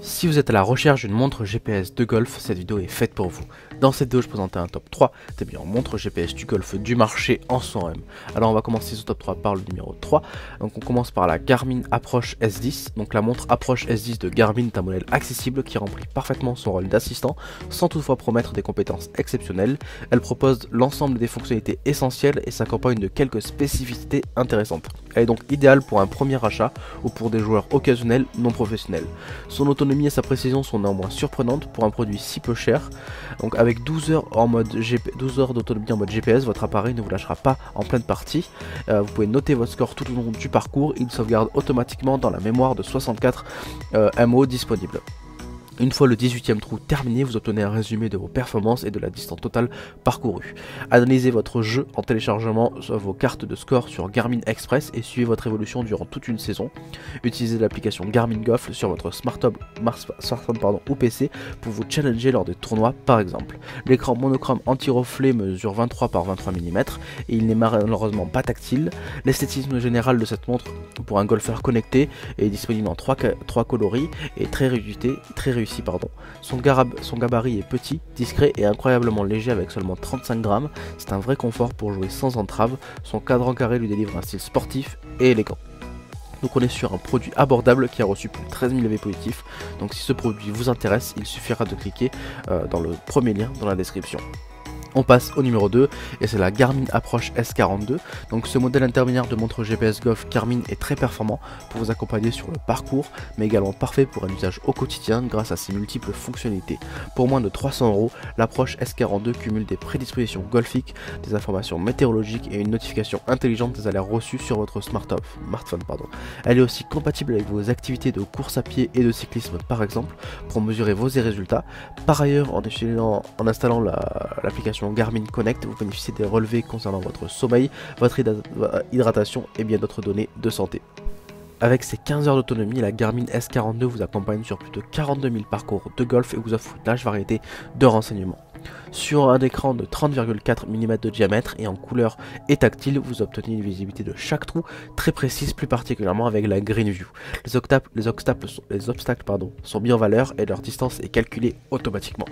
Si vous êtes à la recherche d'une montre GPS de golf, cette vidéo est faite pour vous. Dans cette vidéo, je présentais un top 3 des meilleures montres GPS du golf du marché en son M. Alors on va commencer ce top 3 par le numéro 3. Donc on commence par la Garmin Approach S10. Donc la montre Approach S10 de Garmin est un modèle accessible qui remplit parfaitement son rôle d'assistant sans toutefois promettre des compétences exceptionnelles. Elle propose l'ensemble des fonctionnalités essentielles et s'accompagne de quelques spécificités intéressantes. Elle est donc idéale pour un premier achat ou pour des joueurs occasionnels non professionnels. Son autonomie et sa précision sont néanmoins surprenantes pour un produit si peu cher. Donc avec 12 heures d'autonomie en mode GPS, votre appareil ne vous lâchera pas en pleine partie. Vous pouvez noter votre score tout au long du parcours. Il sauvegarde automatiquement dans la mémoire de 64 MO disponible. Une fois le 18e trou terminé, vous obtenez un résumé de vos performances et de la distance totale parcourue. Analysez votre jeu en téléchargement vos cartes de score sur Garmin Express et suivez votre évolution durant toute une saison. Utilisez l'application Garmin Golf sur votre smartphone ou PC pour vous challenger lors des tournois par exemple. L'écran monochrome anti-reflet mesure 23 par 23 mm et il n'est malheureusement pas tactile. L'esthétisme général de cette montre pour un golfeur connecté est disponible en 3 coloris et très réussi. Son gabarit est petit, discret et incroyablement léger avec seulement 35 grammes. C'est un vrai confort pour jouer sans entrave. Son cadran carré lui délivre un style sportif et élégant. Donc on est sur un produit abordable qui a reçu plus de 13 000 avis positifs. Donc si ce produit vous intéresse, il suffira de cliquer dans le premier lien dans la description. On passe au numéro 2 et c'est la Garmin Approach S42. Donc ce modèle intermédiaire de montre GPS Golf Garmin est très performant pour vous accompagner sur le parcours, mais également parfait pour un usage au quotidien grâce à ses multiples fonctionnalités. Pour moins de 300 €, l'Approach S42 cumule des prédispositions golfiques, des informations météorologiques et une notification intelligente des alertes reçues sur votre smartphone. Elle est aussi compatible avec vos activités de course à pied et de cyclisme par exemple pour mesurer vos résultats. Par ailleurs, en installant l'application Garmin Connect, vous bénéficiez des relevés concernant votre sommeil, votre hydratation et bien d'autres données de santé. Avec ses 15 heures d'autonomie, la Garmin S42 vous accompagne sur plus de 42 000 parcours de golf et vous offre une large variété de renseignements. Sur un écran de 30,4 mm de diamètre et en couleur et tactile, vous obtenez une visibilité de chaque trou très précise, plus particulièrement avec la Green View. Les obstacles sont mis en valeur et leur distance est calculée automatiquement.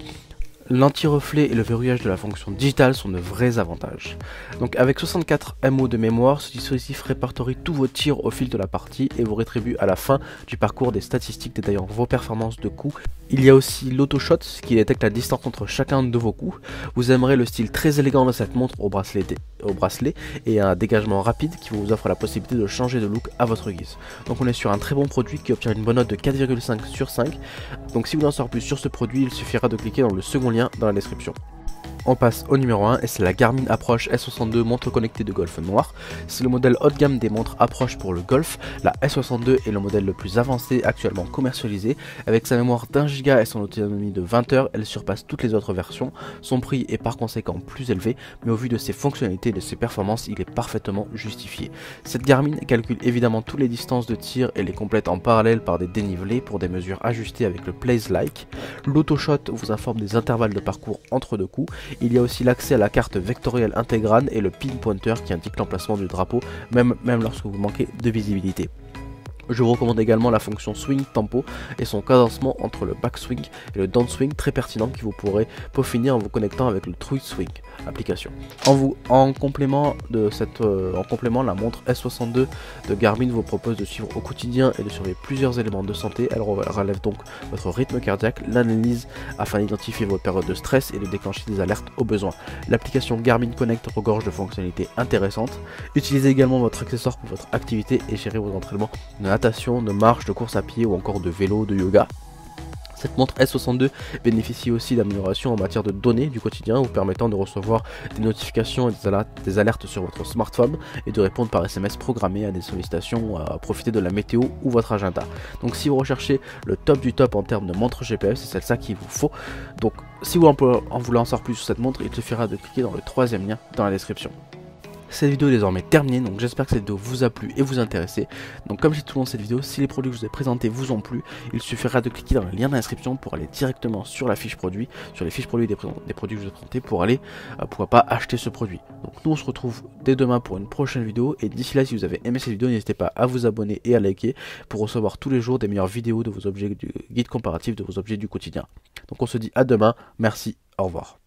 L'anti-reflet et le verrouillage de la fonction digitale sont de vrais avantages. Donc avec 64 MO de mémoire, ce dispositif répertorie tous vos tirs au fil de la partie et vous rétribue à la fin du parcours des statistiques détaillant vos performances de coups. Il y a aussi l'auto-shot qui détecte la distance entre chacun de vos coups. Vous aimerez le style très élégant de cette montre au bracelet et un dégagement rapide qui vous offre la possibilité de changer de look à votre guise. Donc on est sur un très bon produit qui obtient une bonne note de 4,5 sur 5. Donc si vous voulez en savoir plus sur ce produit, il suffira de cliquer dans le second lien dans la description. On passe au numéro 1 et c'est la Garmin Approach S62 montre connectée de golf noir. C'est le modèle haut de gamme des montres Approach pour le golf. La S62 est le modèle le plus avancé actuellement commercialisé. Avec sa mémoire d'1 Go et son autonomie de 20 heures, elle surpasse toutes les autres versions. Son prix est par conséquent plus élevé, mais au vu de ses fonctionnalités et de ses performances, il est parfaitement justifié. Cette Garmin calcule évidemment toutes les distances de tir et les complète en parallèle par des dénivelés pour des mesures ajustées avec le Place Like. L'auto-shot vous informe des intervalles de parcours entre deux coups. Il y a aussi l'accès à la carte vectorielle intégrale et le pin pointer qui indique l'emplacement du drapeau, même lorsque vous manquez de visibilité. Je vous recommande également la fonction Swing Tempo et son cadencement entre le backswing et le downswing très pertinent qui vous pourrez peaufiner en vous connectant avec le True Swing application. En complément, la montre S62 de Garmin vous propose de suivre au quotidien et de surveiller plusieurs éléments de santé. Elle relève donc votre rythme cardiaque, l'analyse afin d'identifier vos périodes de stress et de déclencher des alertes au besoin. L'application Garmin Connect regorge de fonctionnalités intéressantes. Utilisez également votre accessoire pour votre activité et gérez vos entraînements de natation, de marche, de course à pied ou encore de vélo, de yoga. Cette montre S62 bénéficie aussi d'améliorations en matière de données du quotidien, vous permettant de recevoir des notifications et des alertes sur votre smartphone et de répondre par SMS programmé à des sollicitations, à profiter de la météo ou votre agenda. Donc si vous recherchez le top du top en termes de montre GPS, c'est celle-là qu'il vous faut. Donc si vous voulez en savoir plus sur cette montre, il suffira de cliquer dans le troisième lien dans la description. Cette vidéo est désormais terminée, donc j'espère que cette vidéo vous a plu et vous intéressé. Donc comme j'ai dit tout le long de cette vidéo, si les produits que je vous ai présentés vous ont plu, il suffira de cliquer dans le lien de description pour aller directement sur la fiche produit, sur les fiches produits des produits que je vous ai présentés pour aller, pourquoi pas, acheter ce produit. Donc nous on se retrouve dès demain pour une prochaine vidéo, et d'ici là si vous avez aimé cette vidéo, n'hésitez pas à vous abonner et à liker pour recevoir tous les jours des meilleures vidéos de vos objets, du guide comparatif de vos objets du quotidien. Donc on se dit à demain, merci, au revoir.